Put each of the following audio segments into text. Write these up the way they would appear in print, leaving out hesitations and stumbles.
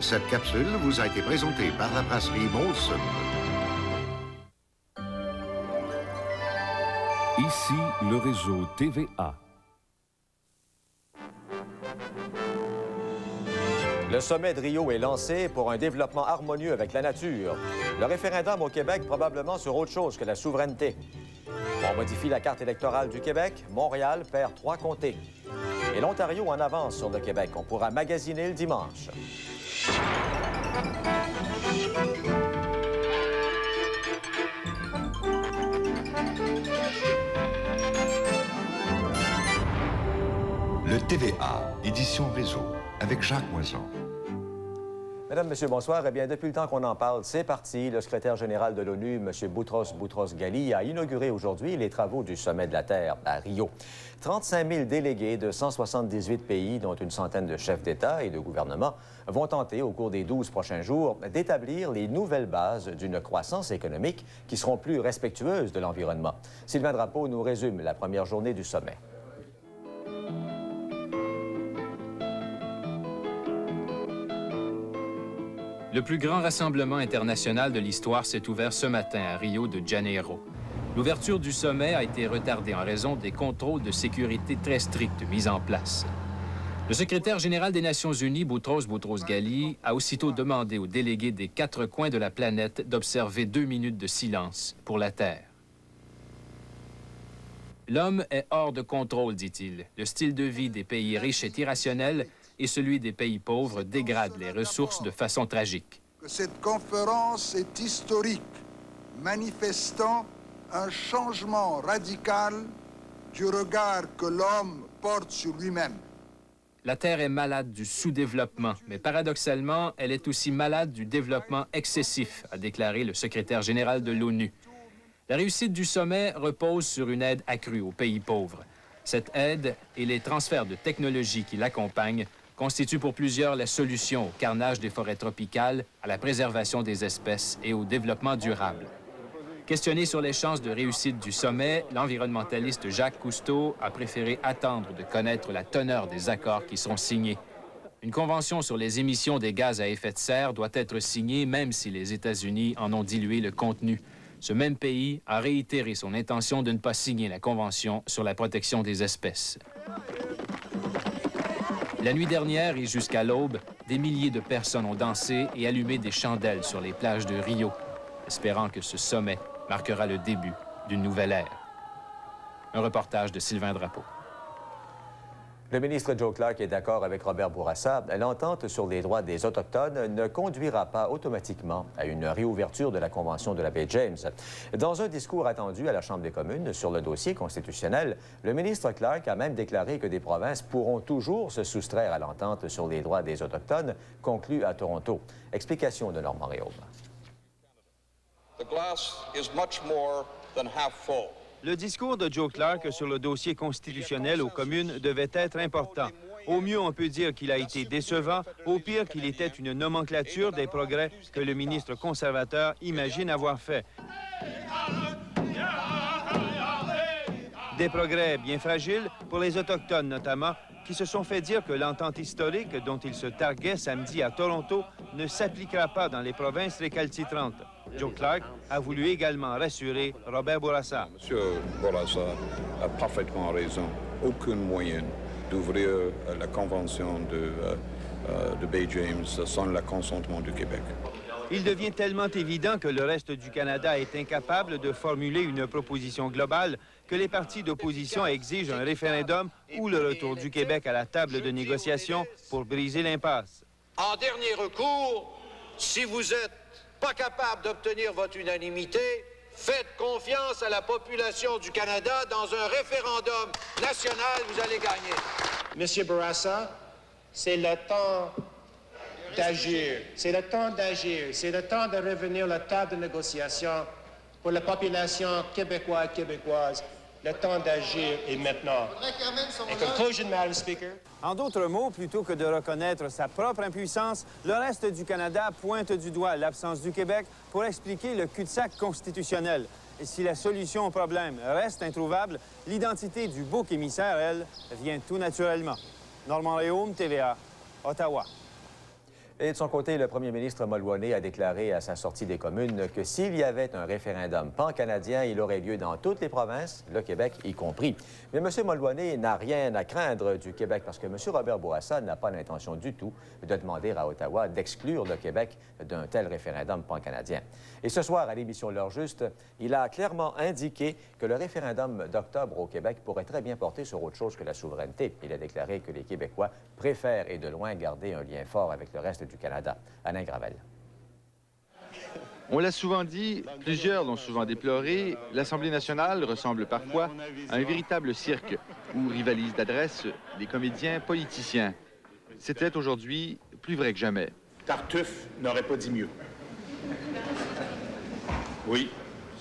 Cette capsule vous a été présentée par la brasserie Molson. Ici, le réseau TVA. Le sommet de Rio est lancé pour un développement harmonieux avec la nature. Le référendum au Québec probablement sur autre chose que la souveraineté. On modifie la carte électorale du Québec. Montréal perd 3 comtés. Et l'Ontario en avance sur le Québec. On pourra magasiner le dimanche. Le TVA, édition réseau, avec Jacques Moison. Mesdames, Messieurs, bonsoir. Eh bien, depuis le temps qu'on en parle, c'est parti. Le secrétaire général de l'ONU, M. Boutros-Ghali, a inauguré aujourd'hui les travaux du Sommet de la Terre à Rio. 35 000 délégués de 178 pays, dont une centaine de chefs d'État et de gouvernement, vont tenter, au cours des 12 prochains jours, d'établir les nouvelles bases d'une croissance économique qui seront plus respectueuses de l'environnement. Sylvain Drapeau nous résume la première journée du sommet. Le plus grand rassemblement international de l'histoire s'est ouvert ce matin à Rio de Janeiro. L'ouverture du sommet a été retardée en raison des contrôles de sécurité très stricts mis en place. Le secrétaire général des Nations unies, Boutros-Ghali, a aussitôt demandé aux délégués des 4 coins de la planète d'observer 2 minutes de silence pour la Terre. L'homme est hors de contrôle, dit-il. Le style de vie des pays riches est irrationnel et celui des pays pauvres dégrade les ressources de façon tragique. Cette conférence est historique, manifestant un changement radical du regard que l'homme porte sur lui-même. La Terre est malade du sous-développement, mais paradoxalement, elle est aussi malade du développement excessif, a déclaré le secrétaire général de l'ONU. La réussite du sommet repose sur une aide accrue aux pays pauvres. Cette aide et les transferts de technologies qui l'accompagnent constituent pour plusieurs la solution au carnage des forêts tropicales, à la préservation des espèces et au développement durable. Questionné sur les chances de réussite du sommet, l'environnementaliste Jacques Cousteau a préféré attendre de connaître la teneur des accords qui seront signés. Une convention sur les émissions des gaz à effet de serre doit être signée même si les États-Unis en ont dilué le contenu. Ce même pays a réitéré son intention de ne pas signer la Convention sur la protection des espèces. La nuit dernière et jusqu'à l'aube, des milliers de personnes ont dansé et allumé des chandelles sur les plages de Rio, espérant que ce sommet marquera le début d'une nouvelle ère. Un reportage de Sylvain Drapeau. Le ministre Joe Clark est d'accord avec Robert Bourassa. L'entente sur les droits des Autochtones ne conduira pas automatiquement à une réouverture de la Convention de la baie James. Dans un discours attendu à la Chambre des communes sur le dossier constitutionnel, le ministre Clark a même déclaré que des provinces pourront toujours se soustraire à l'entente sur les droits des Autochtones conclue à Toronto. Explication de Normand Réaume. The glass is much more than half full. Le discours de Joe Clark sur le dossier constitutionnel aux communes devait être important. Au mieux, on peut dire qu'il a été décevant, au pire qu'il était une nomenclature des progrès que le ministre conservateur imagine avoir fait. Des progrès bien fragiles pour les Autochtones notamment, qui se sont fait dire que l'entente historique dont ils se targuaient samedi à Toronto ne s'appliquera pas dans les provinces récalcitrantes. Joe Clark a voulu également rassurer Robert Bourassa. Monsieur Bourassa a parfaitement raison. Aucun moyen d'ouvrir la convention de Bay James sans le consentement du Québec. Il devient tellement évident que le reste du Canada est incapable de formuler une proposition globale que les partis d'opposition exigent un référendum ou le retour du Québec à la table de négociation pour briser l'impasse. En dernier recours, si vous n'êtes pas capable d'obtenir votre unanimité, faites confiance à la population du Canada dans un référendum national, vous allez gagner. Monsieur Bourassa, c'est le temps d'agir. C'est le temps d'agir. C'est le temps de revenir à la table de négociation pour la population québécoise et québécoise. Le temps d'agir est maintenant. In conclusion, Madam Speaker. En d'autres mots, plutôt que de reconnaître sa propre impuissance, le reste du Canada pointe du doigt l'absence du Québec pour expliquer le cul-de-sac constitutionnel. Et si la solution au problème reste introuvable, l'identité du bouc émissaire, elle, vient tout naturellement. Normand Réaume, TVA, Ottawa. Et de son côté, le premier ministre Mulroney a déclaré à sa sortie des communes que s'il y avait un référendum pan-canadien, il aurait lieu dans toutes les provinces, le Québec y compris. Mais M. Mulroney n'a rien à craindre du Québec parce que M. Robert Bourassa n'a pas l'intention du tout de demander à Ottawa d'exclure le Québec d'un tel référendum pan-canadien. Et ce soir, à l'émission L'heure juste, il a clairement indiqué que le référendum d'octobre au Québec pourrait très bien porter sur autre chose que la souveraineté. Il a déclaré que les Québécois préfèrent et de loin garder un lien fort avec le reste du Canada. Alain Gravel. On l'a souvent dit, plusieurs l'ont souvent déploré, l'Assemblée nationale ressemble parfois à un véritable cirque où rivalisent d'adresse les comédiens politiciens. C'était aujourd'hui plus vrai que jamais. Tartuffe n'aurait pas dit mieux. Oui,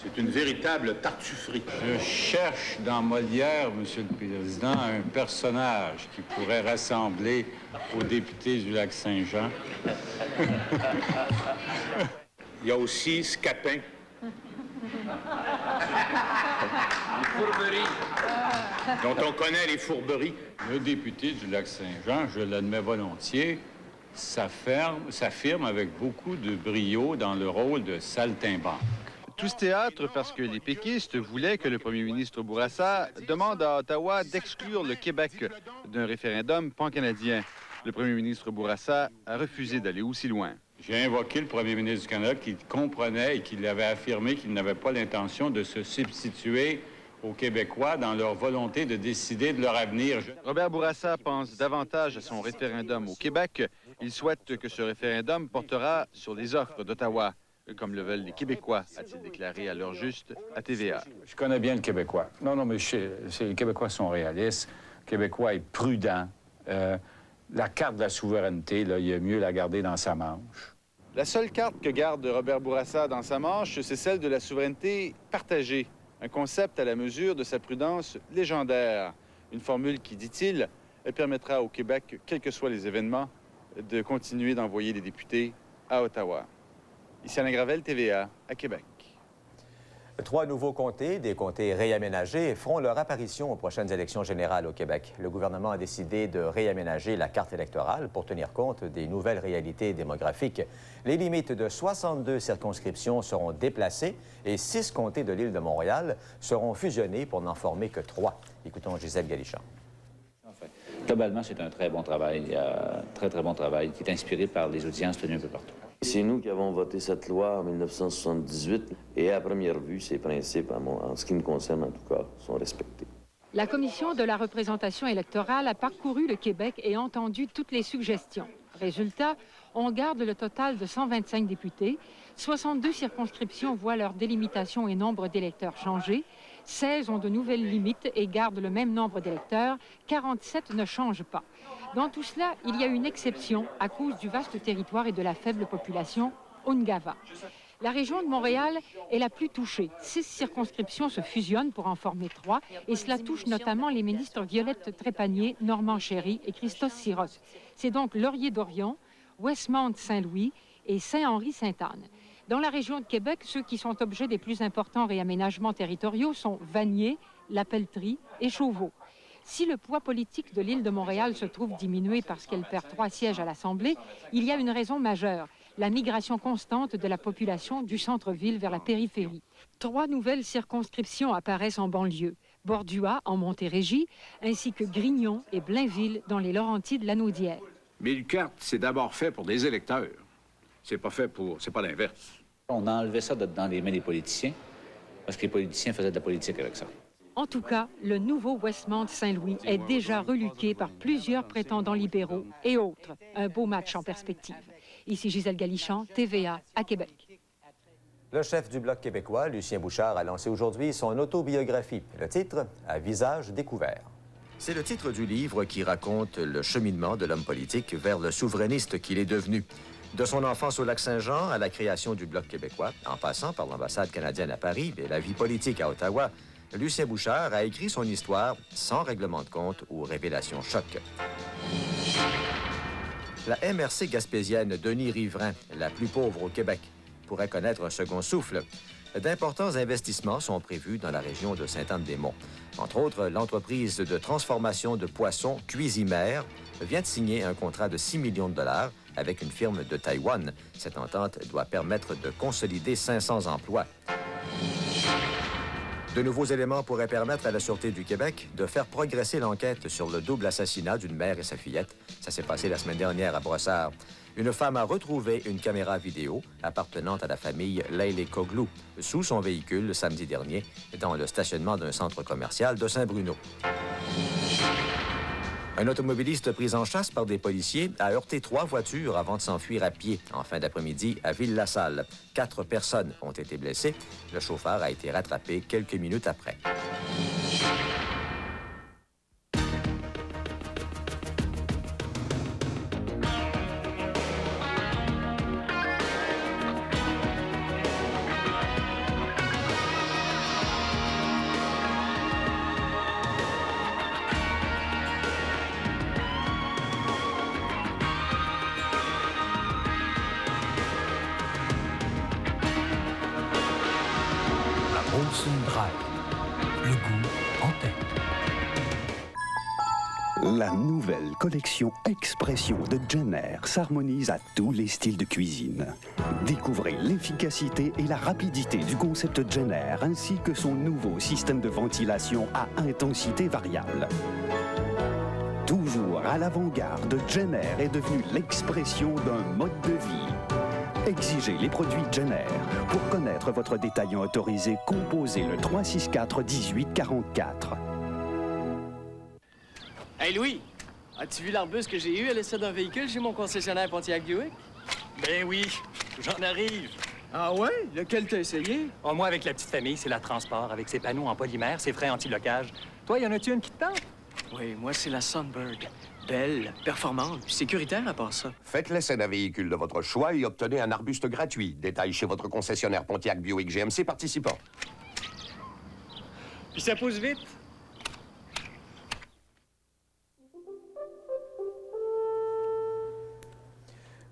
c'est une véritable tartufferie. Je cherche dans Molière, Monsieur le Président, un personnage qui pourrait rassembler aux députés du Lac-Saint-Jean. Il y a aussi Scapin. Les fourberies. Dont on connaît les fourberies. Le député du Lac-Saint-Jean, je l'admets volontiers, s'affirme avec beaucoup de brio dans le rôle de saltimbanque. Tout ce théâtre parce que les péquistes voulaient que le premier ministre Bourassa demande à Ottawa d'exclure le Québec d'un référendum pan-canadien. Le premier ministre Bourassa a refusé d'aller aussi loin. J'ai invoqué le premier ministre du Canada qui comprenait et qui avait affirmé qu'il n'avait pas l'intention de se substituer aux Québécois dans leur volonté de décider de leur avenir. Robert Bourassa pense davantage à son référendum au Québec. Il souhaite que ce référendum portera sur les offres d'Ottawa, comme le veulent les Québécois, a-t-il déclaré à l'heure juste à TVA. Je connais bien le Québécois. Non, mais les Québécois sont réalistes. Le Québécois est prudent. La carte de la souveraineté, là, il est mieux la garder dans sa manche. La seule carte que garde Robert Bourassa dans sa manche, c'est celle de la souveraineté partagée. Un concept à la mesure de sa prudence légendaire. Une formule qui, dit-il, elle permettra au Québec, quels que soient les événements, de continuer d'envoyer des députés à Ottawa. Ici Alain Gravel, TVA, à Québec. 3 nouveaux comtés, des comtés réaménagés, feront leur apparition aux prochaines élections générales au Québec. Le gouvernement a décidé de réaménager la carte électorale pour tenir compte des nouvelles réalités démographiques. Les limites de 62 circonscriptions seront déplacées et 6 comtés de l'île de Montréal seront fusionnés pour n'en former que 3. Écoutons Gisèle Galichon. Globalement, c'est un très bon travail, très bon travail, qui est inspiré par les audiences tenues un peu partout. C'est nous qui avons voté cette loi en 1978 et à première vue, ces principes, en ce qui me concerne en tout cas, sont respectés. La Commission de la représentation électorale a parcouru le Québec et entendu toutes les suggestions. Résultat, on garde le total de 125 députés, 62 circonscriptions voient leur délimitation et nombre d'électeurs changer, 16 ont de nouvelles limites et gardent le même nombre d'électeurs, 47 ne changent pas. Dans tout cela, il y a une exception à cause du vaste territoire et de la faible population, Ungava. La région de Montréal est la plus touchée. 6 circonscriptions se fusionnent pour en former 3 et cela touche notamment les ministres Violette Trépanier, Normand Chéry et Christos Sirotte. C'est donc Laurier-Dorion, Westmount-Saint-Louis et Saint-Henri-Sainte-Anne. Dans la région de Québec, ceux qui sont objets des plus importants réaménagements territoriaux sont Vanier, La Pelletrie et Chauveau. Si le poids politique de l'île de Montréal se trouve diminué parce qu'elle perd 3 sièges à l'Assemblée, il y a une raison majeure, la migration constante de la population du centre-ville vers la périphérie. 3 nouvelles circonscriptions apparaissent en banlieue, Bordua en Montérégie, ainsi que Grignon et Blainville dans les Laurentides-Lanaudière. Mais une carte, c'est d'abord fait pour des électeurs. C'est pas l'inverse. On a enlevé ça dans les mains des politiciens, parce que les politiciens faisaient de la politique avec ça. En tout cas, le nouveau Westmount-Saint-Louis est déjà reluqué par plusieurs prétendants libéraux et autres. Un beau match en perspective. Ici Gisèle Galichon, TVA, à Québec. Le chef du Bloc québécois, Lucien Bouchard, a lancé aujourd'hui son autobiographie. Le titre, « À visage découvert ». C'est le titre du livre qui raconte le cheminement de l'homme politique vers le souverainiste qu'il est devenu. De son enfance au Lac-Saint-Jean à la création du Bloc québécois, en passant par l'ambassade canadienne à Paris et la vie politique à Ottawa, Lucien Bouchard a écrit son histoire sans règlement de compte ou révélation choc. La MRC gaspésienne Denis Riverain, la plus pauvre au Québec, pourrait connaître un second souffle. D'importants investissements sont prévus dans la région de Sainte-Anne-des-Monts. Entre autres, l'entreprise de transformation de poissons Cuisimère vient de signer un contrat de 6 millions de dollars avec une firme de Taïwan. Cette entente doit permettre de consolider 500 emplois. De nouveaux éléments pourraient permettre à la Sûreté du Québec de faire progresser l'enquête sur le double assassinat d'une mère et sa fillette. Ça s'est passé la semaine dernière à Brossard. Une femme a retrouvé une caméra vidéo appartenant à la famille Leyle-Coglou sous son véhicule samedi dernier dans le stationnement d'un centre commercial de Saint-Bruno. Un automobiliste pris en chasse par des policiers a heurté 3 voitures avant de s'enfuir à pied en fin d'après-midi à Ville-la-Salle. 4 personnes ont été blessées. Le chauffeur a été rattrapé quelques minutes après. Le goût en tête. La nouvelle collection Expression de Jenner s'harmonise à tous les styles de cuisine. Découvrez l'efficacité et la rapidité du concept Jenner ainsi que son nouveau système de ventilation à intensité variable. Toujours à l'avant-garde, Jenner est devenu l'expression d'un mode de vie. Exigez les produits Jenner. Pour connaître votre détaillant autorisé, composez le 364-1844. Hey Louis, as-tu vu l'arbuste que j'ai eu à l'essai d'un véhicule chez mon concessionnaire Pontiac Buick? Ben oui, j'en arrive. Ah ouais? Lequel t'as essayé? Oh, moi, avec la petite famille, c'est la Transport, avec ses panneaux en polymère, ses freins anti-locage. Toi, y en a-tu une qui te tente? Oui, moi, c'est la Sunbird. Belle, performante, puis sécuritaire à part ça. Faites l'essai d'un véhicule de votre choix et obtenez un arbuste gratuit. Détail chez votre concessionnaire Pontiac Buick GMC participant. Puis ça pousse vite.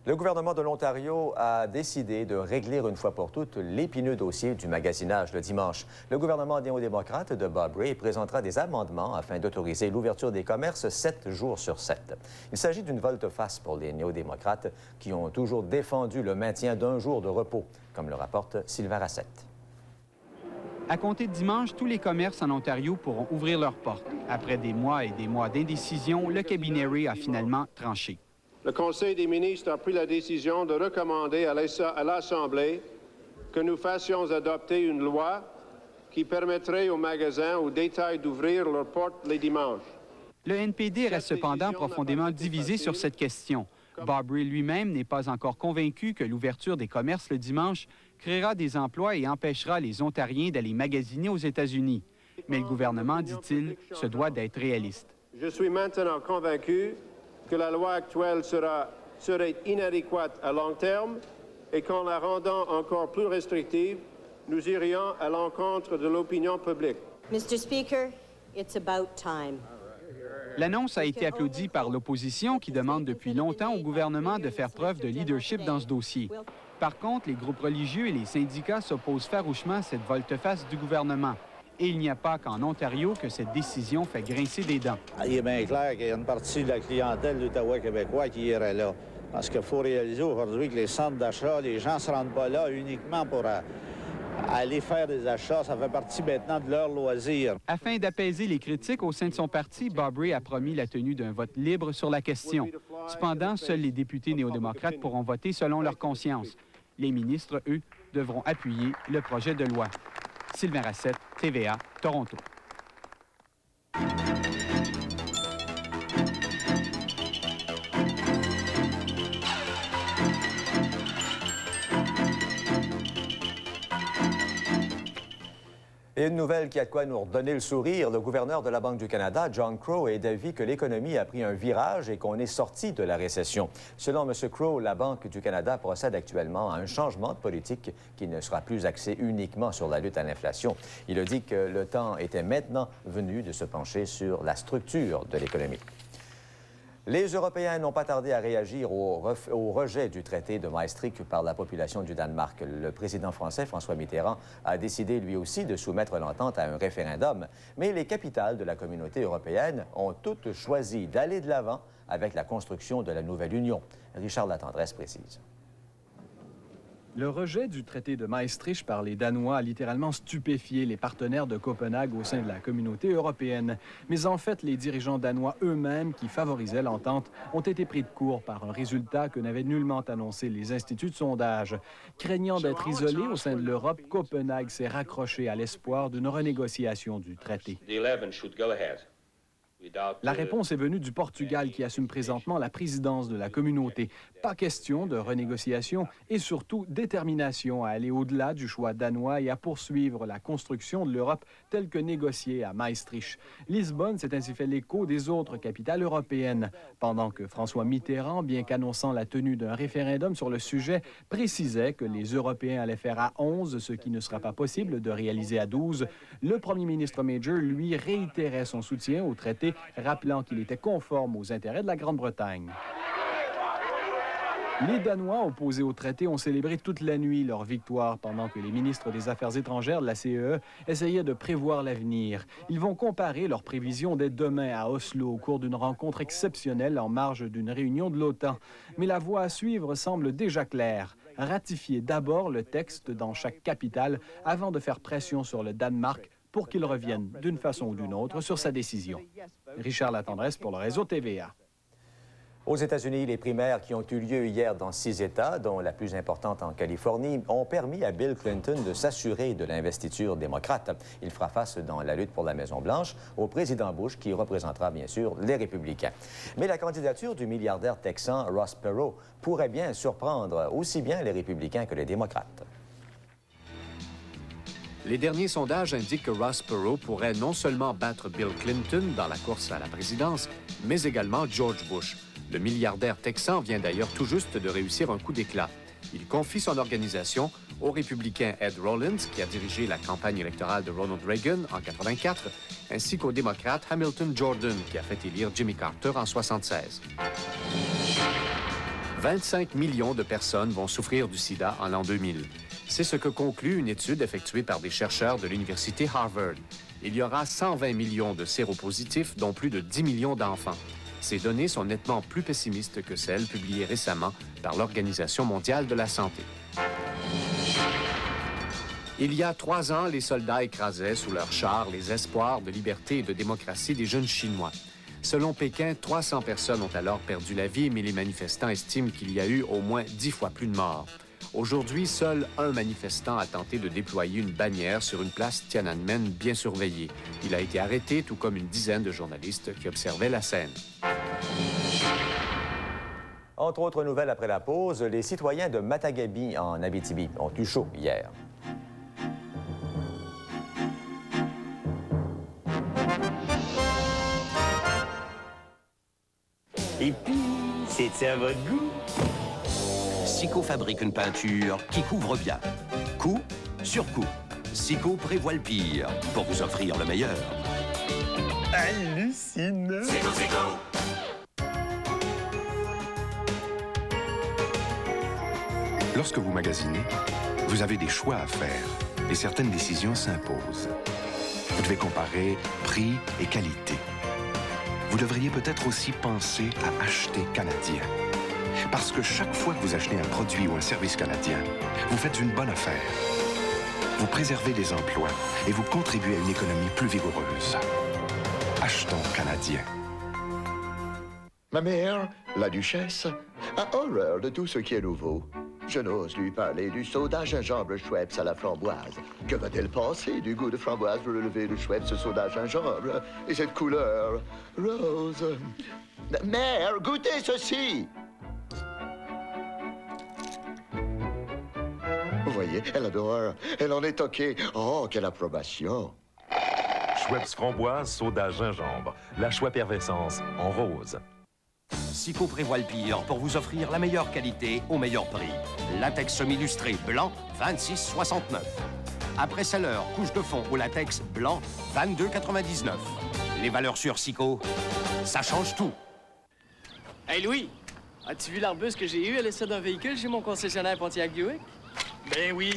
Le gouvernement de l'Ontario a décidé de régler une fois pour toutes l'épineux dossier du magasinage le dimanche. Le gouvernement néo-démocrate de Bob Rae présentera des amendements afin d'autoriser l'ouverture des commerces 7 jours sur 7. Il s'agit d'une volte-face pour les néo-démocrates qui ont toujours défendu le maintien d'un jour de repos, comme le rapporte Sylvain Rassette. À compter de dimanche, tous les commerces en Ontario pourront ouvrir leurs portes. Après des mois et des mois d'indécision, le cabinet Rae a finalement tranché. Le Conseil des ministres a pris la décision de recommander à l'Assemblée que nous fassions adopter une loi qui permettrait aux magasins au détail d'ouvrir leurs portes les dimanches. Le NPD reste cependant profondément divisé sur cette question. Bob Rae lui-même n'est pas encore convaincu que l'ouverture des commerces le dimanche créera des emplois et empêchera les Ontariens d'aller magasiner aux États-Unis. Mais le gouvernement, dit-il, se doit d'être réaliste. Je suis maintenant convaincu que la loi actuelle serait inadéquate à long terme et qu'en la rendant encore plus restrictive, nous irions à l'encontre de l'opinion publique. Mr. Speaker, it's about time. L'annonce a été applaudie par l'opposition qui demande depuis longtemps au gouvernement de faire preuve de leadership dans ce dossier. Par contre, les groupes religieux et les syndicats s'opposent farouchement à cette volte-face du gouvernement. Et il n'y a pas qu'en Ontario que cette décision fait grincer des dents. Il est bien clair qu'il y a une partie de la clientèle d'Ottawa québécois qui irait là. Parce qu'il faut réaliser aujourd'hui que les centres d'achat, les gens ne se rendent pas là uniquement pour aller faire des achats. Ça fait partie maintenant de leur loisir. Afin d'apaiser les critiques au sein de son parti, Bob Rae a promis la tenue d'un vote libre sur la question. Cependant, seuls les députés néo-démocrates pourront voter selon leur conscience. Les ministres, eux, devront appuyer le projet de loi. Sylvain Rassette, TVA, Toronto. Et une nouvelle qui a de quoi nous redonner le sourire. Le gouverneur de la Banque du Canada, John Crow, est d'avis que l'économie a pris un virage et qu'on est sorti de la récession. Selon M. Crow, la Banque du Canada procède actuellement à un changement de politique qui ne sera plus axé uniquement sur la lutte à l'inflation. Il a dit que le temps était maintenant venu de se pencher sur la structure de l'économie. Les Européens n'ont pas tardé à réagir au rejet du traité de Maastricht par la population du Danemark. Le président français, François Mitterrand, a décidé lui aussi de soumettre l'entente à un référendum. Mais les capitales de la communauté européenne ont toutes choisi d'aller de l'avant avec la construction de la nouvelle Union. Richard Latendresse précise. Le rejet du traité de Maastricht par les Danois a littéralement stupéfié les partenaires de Copenhague au sein de la communauté européenne. Mais en fait, les dirigeants danois eux-mêmes, qui favorisaient l'entente, ont été pris de court par un résultat que n'avaient nullement annoncé les instituts de sondage. Craignant d'être isolés au sein de l'Europe, Copenhague s'est raccroché à l'espoir d'une renégociation du traité. La réponse est venue du Portugal qui assume présentement la présidence de la communauté. Pas question de renégociation et surtout détermination à aller au-delà du choix danois et à poursuivre la construction de l'Europe telle que négociée à Maastricht. Lisbonne s'est ainsi fait l'écho des autres capitales européennes, pendant que François Mitterrand, bien qu'annonçant la tenue d'un référendum sur le sujet, précisait que les Européens allaient faire à 11 ce qui ne sera pas possible de réaliser à 12. Le premier ministre Major, lui, réitérait son soutien au traité, rappelant qu'il était conforme aux intérêts de la Grande-Bretagne. Les Danois opposés au traité ont célébré toute la nuit leur victoire pendant que les ministres des Affaires étrangères de la CEE essayaient de prévoir l'avenir. Ils vont comparer leurs prévisions dès demain à Oslo au cours d'une rencontre exceptionnelle en marge d'une réunion de l'OTAN. Mais la voie à suivre semble déjà claire. Ratifier d'abord le texte dans chaque capitale avant de faire pression sur le Danemark pour qu'il revienne d'une façon ou d'une autre sur sa décision. Richard Latendresse pour le réseau TVA. Aux États-Unis, les primaires qui ont eu lieu hier dans 6 États, dont la plus importante en Californie, ont permis à Bill Clinton de s'assurer de l'investiture démocrate. Il fera face dans la lutte pour la Maison-Blanche au président Bush, qui représentera bien sûr les républicains. Mais la candidature du milliardaire texan Ross Perot pourrait bien surprendre aussi bien les républicains que les démocrates. Les derniers sondages indiquent que Ross Perot pourrait non seulement battre Bill Clinton dans la course à la présidence, mais également George Bush. Le milliardaire texan vient d'ailleurs tout juste de réussir un coup d'éclat. Il confie son organisation au républicain Ed Rollins, qui a dirigé la campagne électorale de Ronald Reagan en 1984, ainsi qu'au démocrate Hamilton Jordan, qui a fait élire Jimmy Carter en 1976. 25 millions de personnes vont souffrir du sida en l'an 2000. C'est ce que conclut une étude effectuée par des chercheurs de l'université Harvard. Il y aura 120 millions de séropositifs, dont plus de 10 millions d'enfants. Ces données sont nettement plus pessimistes que celles publiées récemment par l'Organisation mondiale de la santé. Il y a 3 ans, les soldats écrasaient sous leurs chars les espoirs de liberté et de démocratie des jeunes Chinois. Selon Pékin, 300 personnes ont alors perdu la vie, mais les manifestants estiment qu'il y a eu au moins 10 fois plus de morts. Aujourd'hui, seul un manifestant a tenté de déployer une bannière sur une place Tiananmen bien surveillée. Il a été arrêté, tout comme une dizaine de journalistes qui observaient la scène. Entre autres nouvelles après la pause, les citoyens de Matagabi en Abitibi ont eu chaud hier. Et puis, c'est à votre goût. Sico fabrique une peinture qui couvre bien. Coup sur coup. Sico prévoit le pire pour vous offrir le meilleur. Hallucinant. Lorsque vous magasinez, vous avez des choix à faire et certaines décisions s'imposent. Vous devez comparer prix et qualité. Vous devriez peut-être aussi penser à acheter canadien. Parce que chaque fois que vous achetez un produit ou un service canadien, vous faites une bonne affaire. Vous préservez des emplois et vous contribuez à une économie plus vigoureuse. Achetons canadien. Ma mère, la duchesse, a horreur de tout ce qui est nouveau. Je n'ose lui parler du soda gingembre Schweppes à la framboise. Que va-t-elle penser du goût de framboise relevé de Schweppes soda gingembre? Et cette couleur rose. Mère, goûtez ceci! Vous voyez, elle adore. Elle en est toquée. Oh, quelle approbation! Schweppes framboise, soda gingembre. La Schweppes effervescence en rose. Sico prévoit le pire pour vous offrir la meilleure qualité au meilleur prix. Latex semi-lustré blanc, 26,69. Après Seller, couche de fond au latex blanc, 22,99. Les valeurs sur Sico, ça change tout. Hey Louis, as-tu vu l'arbuste que j'ai eu à l'essai d'un véhicule chez mon concessionnaire Pontiac Buick? Ben oui,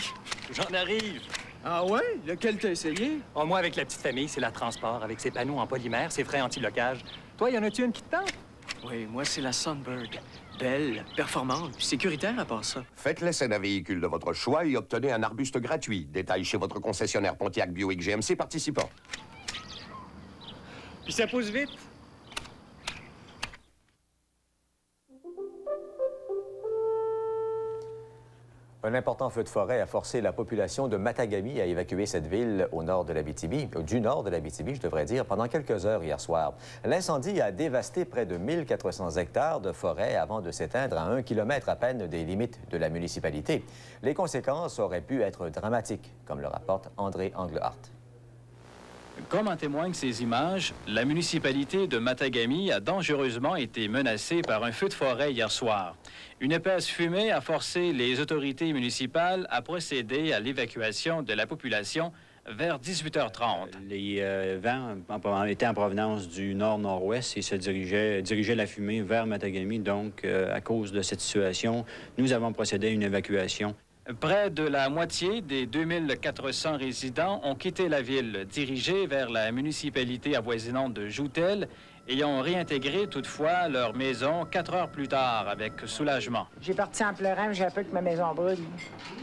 j'en arrive. Ah ouais? Lequel t'as essayé? Oh, moi, avec la petite famille, c'est la Transport, avec ses panneaux en polymère, ses freins anti-locage. Toi, y en a-tu une qui te tente? Oui, moi, c'est la Sunbird. Belle, performante, puis sécuritaire à part ça. Faites l'essai d'un véhicule de votre choix et obtenez un arbuste gratuit. Détail chez votre concessionnaire Pontiac Buick GMC participant. Puis ça pousse vite. Un important feu de forêt a forcé la population de Matagami à évacuer cette ville au nord de l'Abitibi, du nord de l'Abitibi, je devrais dire, pendant quelques heures hier soir. L'incendie a dévasté près de 1400 hectares de forêt avant de s'éteindre à 1 kilomètre à peine des limites de la municipalité. Les conséquences auraient pu être dramatiques, comme le rapporte André Englehart. Comme en témoignent ces images, la municipalité de Matagami a dangereusement été menacée par un feu de forêt hier soir. Une épaisse fumée a forcé les autorités municipales à procéder à l'évacuation de la population vers 18h30. Les vents étaient en provenance du nord-nord-ouest et se dirigeaient la fumée vers Matagami. Donc, à cause de cette situation, nous avons procédé à une évacuation. Près de la moitié des 2400 résidents ont quitté la ville, dirigés vers la municipalité avoisinante de Joutel et ont réintégré toutefois leur maison 4 heures plus tard avec soulagement. J'ai parti en pleurant, j'ai peur que ma maison brûle.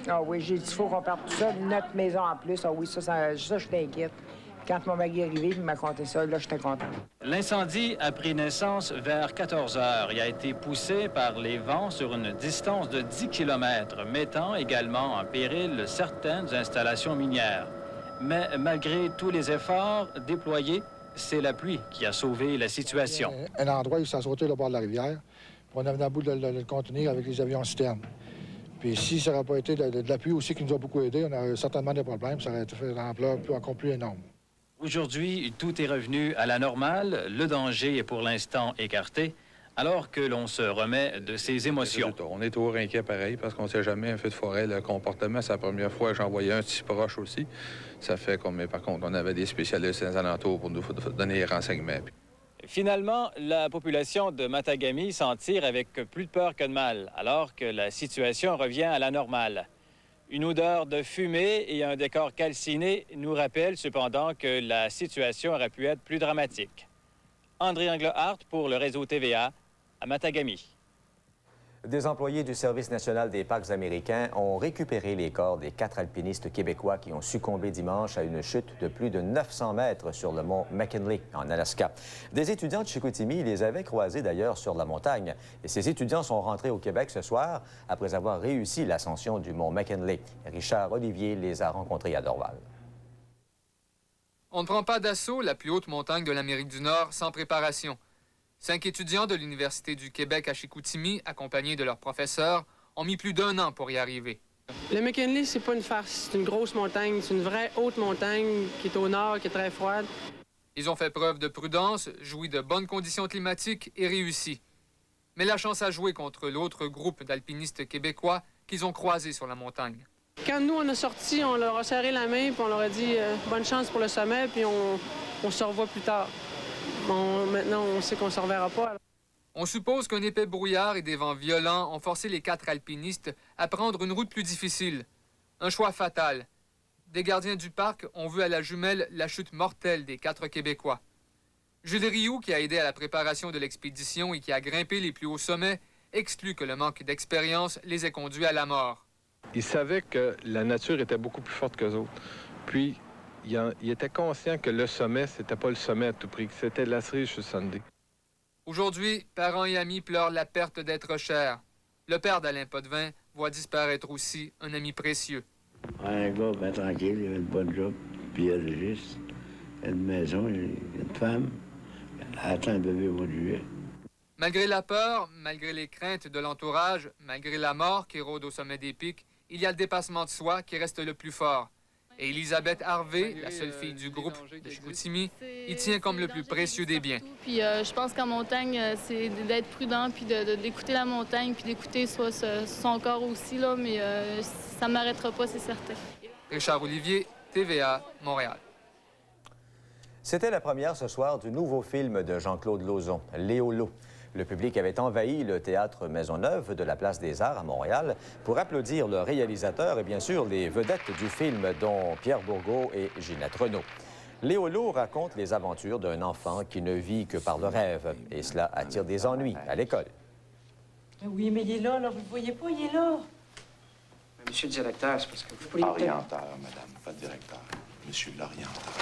Ah oui, j'ai dit, il faut qu'on parte tout ça, notre maison en plus. Ah oui, ça je t'inquiète. Quand mon mari est arrivé, il m'a conté ça, là, j'étais content. L'incendie a pris naissance vers 14 heures et a été poussé par les vents sur une distance de 10 km, mettant également en péril certaines installations minières. Mais malgré tous les efforts déployés, c'est la pluie qui a sauvé la situation. Un endroit où ça a sauté le bord de la rivière, puis on avait à bout de le contenir avec les avions citernes. Puis si ça n'aurait pas été de la pluie aussi qui nous a beaucoup aidés, on aurait certainement des problèmes, ça aurait été fait d'ampleur encore plus énorme. Aujourd'hui, tout est revenu à la normale. Le danger est pour l'instant écarté, alors que l'on se remet de ses émotions. On est toujours inquiet pareil, parce qu'on ne sait jamais un feu de forêt, le comportement. C'est la première fois que j'en voyais un si proche aussi. Ça fait comme, mais par contre, on avait des spécialistes dans les alentours pour nous donner les renseignements. Finalement, la population de Matagami s'en tire avec plus de peur que de mal, alors que la situation revient à la normale. Une odeur de fumée et un décor calciné nous rappellent cependant que la situation aurait pu être plus dramatique. André Englehart pour le réseau TVA à Matagami. Des employés du Service national des parcs américains ont récupéré les corps des 4 alpinistes québécois qui ont succombé dimanche à une chute de plus de 900 mètres sur le mont McKinley, en Alaska. Des étudiants de Chicoutimi les avaient croisés d'ailleurs sur la montagne. Et ces étudiants sont rentrés au Québec ce soir après avoir réussi l'ascension du mont McKinley. Richard Olivier les a rencontrés à Dorval. On ne prend pas d'assaut la plus haute montagne de l'Amérique du Nord sans préparation. 5 étudiants de l'Université du Québec à Chicoutimi, accompagnés de leurs professeurs, ont mis plus d'1 an pour y arriver. Le McKinley, c'est pas une farce. C'est une grosse montagne. C'est une vraie haute montagne qui est au nord, qui est très froide. Ils ont fait preuve de prudence, joui de bonnes conditions climatiques et réussi. Mais la chance a joué contre l'autre groupe d'alpinistes québécois qu'ils ont croisés sur la montagne. Quand nous, on a sorti, on leur a serré la main, puis on leur a dit bonne chance pour le sommet, puis on se revoit plus tard. Maintenant, on sait qu'on ne se reverra pas. On suppose qu'un épais brouillard et des vents violents ont forcé les 4 alpinistes à prendre une route plus difficile. Un choix fatal. Des gardiens du parc ont vu à la jumelle la chute mortelle des 4 Québécois. Jules Rioux, qui a aidé à la préparation de l'expédition et qui a grimpé les plus hauts sommets, exclut que le manque d'expérience les ait conduits à la mort. Ils savaient que la nature était beaucoup plus forte qu'eux autres. Puis, il était conscient que le sommet, c'était pas le sommet à tout prix, que c'était la cerise sur Sunday. Aujourd'hui, parents et amis pleurent la perte d'êtres chers. Le père d'Alain Potvin voit disparaître aussi un ami précieux. Un gars bien tranquille, il avait une bonne job, biologiste, il a une maison, il a une femme, elle attend un bébé au mois de juillet. Malgré la peur, malgré les craintes de l'entourage, malgré la mort qui rôde au sommet des pics, il y a le dépassement de soi qui reste le plus fort. Et Elisabeth Harvey, la seule fille du groupe de Chicoutimi, y tient comme le plus précieux des biens. Puis je pense qu'en montagne, c'est d'être prudent, puis d'écouter la montagne, puis d'écouter son corps aussi, là, mais ça ne m'arrêtera pas, c'est certain. Richard Olivier, TVA, Montréal. C'était la première ce soir du nouveau film de Jean-Claude Lauzon, Léolo. Le public avait envahi le théâtre Maisonneuve de la Place des Arts à Montréal pour applaudir le réalisateur et bien sûr les vedettes du film, dont Pierre Bourgault et Ginette Renault. Léo Lowe raconte les aventures d'un enfant qui ne vit que par le rêve. Et cela attire des ennuis à l'école. Oui, mais il est là, vous le voyez pas, il est là. Monsieur le directeur, c'est parce que vous pourriez... Orienteur, madame, pas directeur. Monsieur l'orienteur.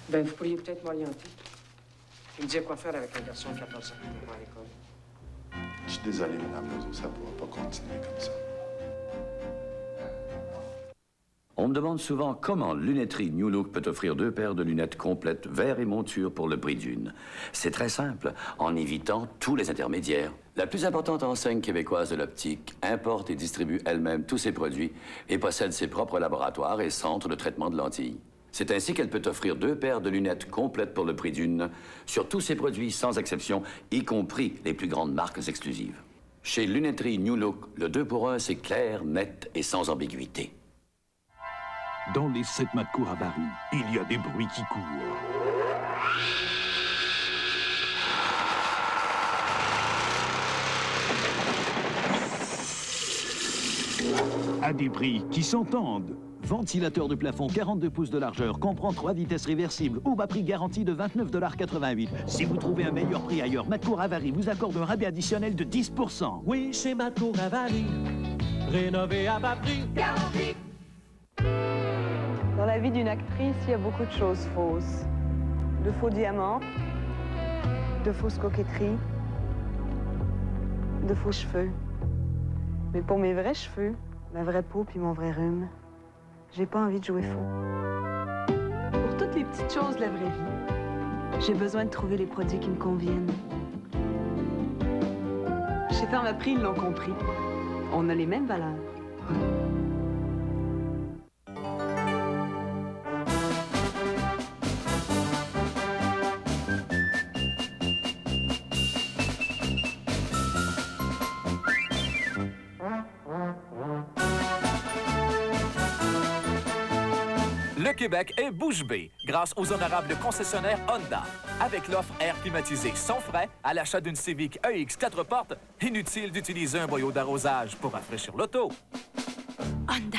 Ben, vous pourriez peut-être m'orienter. Il me dire quoi faire avec un garçon de 14 ans qui va à l'école. Je suis désolé, madame Lozo, ça ne pourra pas continuer comme ça. On me demande souvent comment Lunetterie New Look peut offrir 2 paires de lunettes complètes, verre et monture pour le prix d'une. C'est très simple, en évitant tous les intermédiaires. La plus importante enseigne québécoise de l'optique importe et distribue elle-même tous ses produits et possède ses propres laboratoires et centres de traitement de lentilles. C'est ainsi qu'elle peut offrir 2 paires de lunettes complètes pour le prix d'une sur tous ses produits sans exception, y compris les plus grandes marques exclusives. Chez Lunetterie New Look, le 2 pour 1, c'est clair, net et sans ambiguïté. Dans les 7 mâts de cour à Barry, il y a des bruits qui courent. À des prix qui s'entendent. Ventilateur de plafond 42 pouces de largeur, comprend 3 vitesses réversibles, au bas prix garanti de 29,88 $. Si vous trouvez un meilleur prix ailleurs, Matcour Avary vous accorde un rabais additionnel de 10%. Oui, chez Matcour Avary, rénové à bas prix. Garanti. Dans la vie d'une actrice, il y a beaucoup de choses fausses. De faux diamants, de fausses coquetteries, de faux cheveux. Mais pour mes vrais cheveux, ma vraie peau puis mon vrai rhume, j'ai pas envie de jouer faux. Pour toutes les petites choses de la vraie vie, j'ai besoin de trouver les produits qui me conviennent. Chez Pharmaprix, ils l'ont compris. On a les mêmes valeurs. Le Québec est bouche bée grâce aux honorables concessionnaires Honda. Avec l'offre air climatisé sans frais à l'achat d'une Civic EX 4 portes, inutile d'utiliser un boyau d'arrosage pour rafraîchir l'auto. Honda.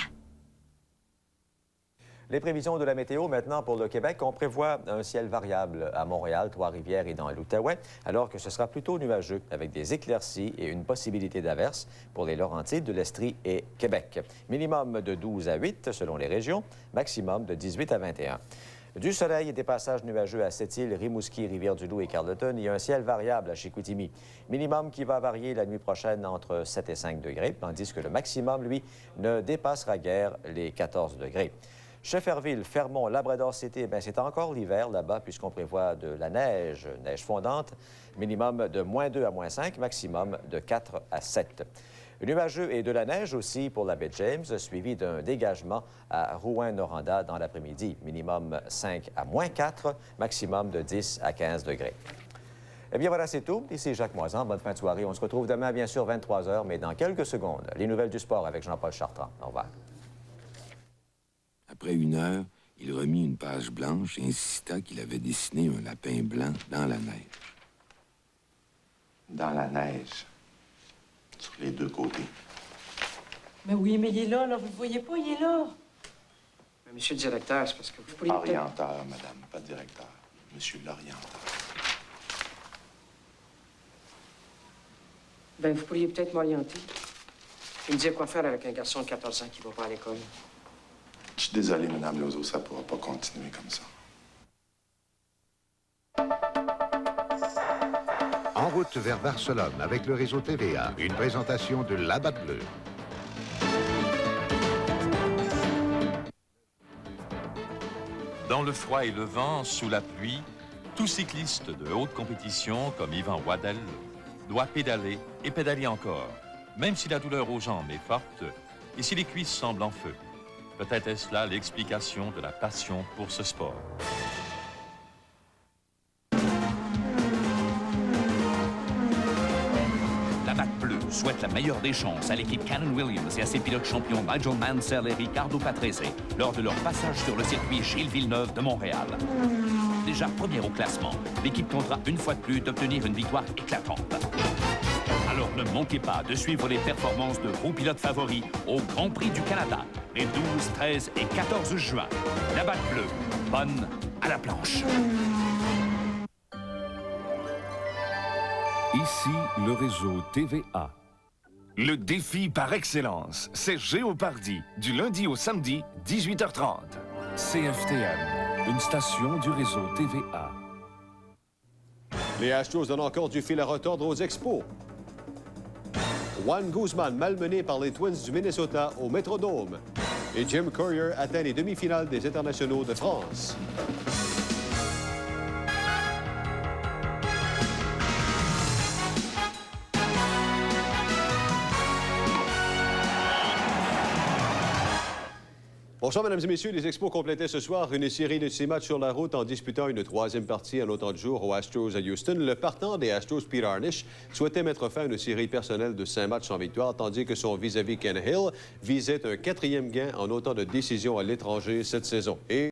Les prévisions de la météo maintenant pour le Québec. On prévoit un ciel variable à Montréal, Trois-Rivières et dans l'Outaouais, alors que ce sera plutôt nuageux avec des éclaircies et une possibilité d'averse pour les Laurentides, de l'Estrie et Québec. Minimum de 12 à 8 selon les régions, maximum de 18 à 21. Du soleil et des passages nuageux à Sept-Îles, Rimouski, Rivière-du-Loup et Carleton et un ciel variable à Chicoutimi. Minimum qui va varier la nuit prochaine entre 7 et 5 degrés, tandis que le maximum, lui, ne dépassera guère les 14 degrés. Shefferville, Fermont, Labrador-City, c'est encore l'hiver là-bas puisqu'on prévoit de la neige, neige fondante, minimum de -2 à -5, maximum de 4 à 7. Nuageux et de la neige aussi pour la baie James, suivi d'un dégagement à Rouyn-Noranda dans l'après-midi, minimum 5 à -4, maximum de 10 à 15 degrés. Eh bien, voilà, c'est tout. Ici Jacques Moisan. Bonne fin de soirée. On se retrouve demain, bien sûr, 23 h, mais dans quelques secondes, les nouvelles du sport avec Jean-Paul Chartrand. Au revoir. Après 1 heure, il remit une page blanche et insista qu'il avait dessiné un lapin blanc dans la neige. Dans la neige. Sur les 2 côtés. Mais oui, mais il est là, vous le voyez pas, il est là. Mais monsieur le directeur, c'est parce que vous pourriez... Orienteur, madame, pas directeur. Monsieur l'orienteur. Ben, vous pourriez peut-être m'orienter. Il me dire quoi faire avec un garçon de 14 ans qui va pas à l'école. Je suis désolé, madame Lozo, ça ne pourra pas continuer comme ça. En route vers Barcelone avec le réseau TVA, une présentation de La Batte Bleue. Dans le froid et le vent, sous la pluie, tout cycliste de haute compétition, comme Yvan Waddell, doit pédaler et pédaler encore, même si la douleur aux jambes est forte et si les cuisses semblent en feu. Peut-être est-ce là l'explication de la passion pour ce sport. La Batte Bleue souhaite la meilleure des chances à l'équipe Cannon Williams et à ses pilotes champions Nigel Mansell et Ricardo Patrese lors de leur passage sur le circuit Gilles Villeneuve de Montréal. Déjà première au classement, l'équipe tentera une fois de plus d'obtenir une victoire éclatante. Alors Ne manquez pas de suivre les performances de vos pilotes favoris au Grand Prix du Canada les 12, 13 et 14 juin. La batte bleue, bonne à la planche. Ici, le réseau TVA. Le défi par excellence, c'est Géopardy, du lundi au samedi, 18h30. CFTM, une station du réseau TVA. Les Astros donnent encore du fil à retordre aux Expos. Juan Guzman malmené par les Twins du Minnesota au Metrodome. Et Jim Courier atteint les demi-finales des internationaux de France. Bonsoir, mesdames et messieurs. Les Expos complétaient ce soir une série de 6 matchs sur la route en disputant une troisième partie en autant de jours aux Astros à Houston. Le partant des Astros, Pete Arnish, souhaitait mettre fin à une série personnelle de 5 matchs sans victoire, tandis que son vis-à-vis Ken Hill visait un 4e gain en autant de décisions à l'étranger cette saison. Et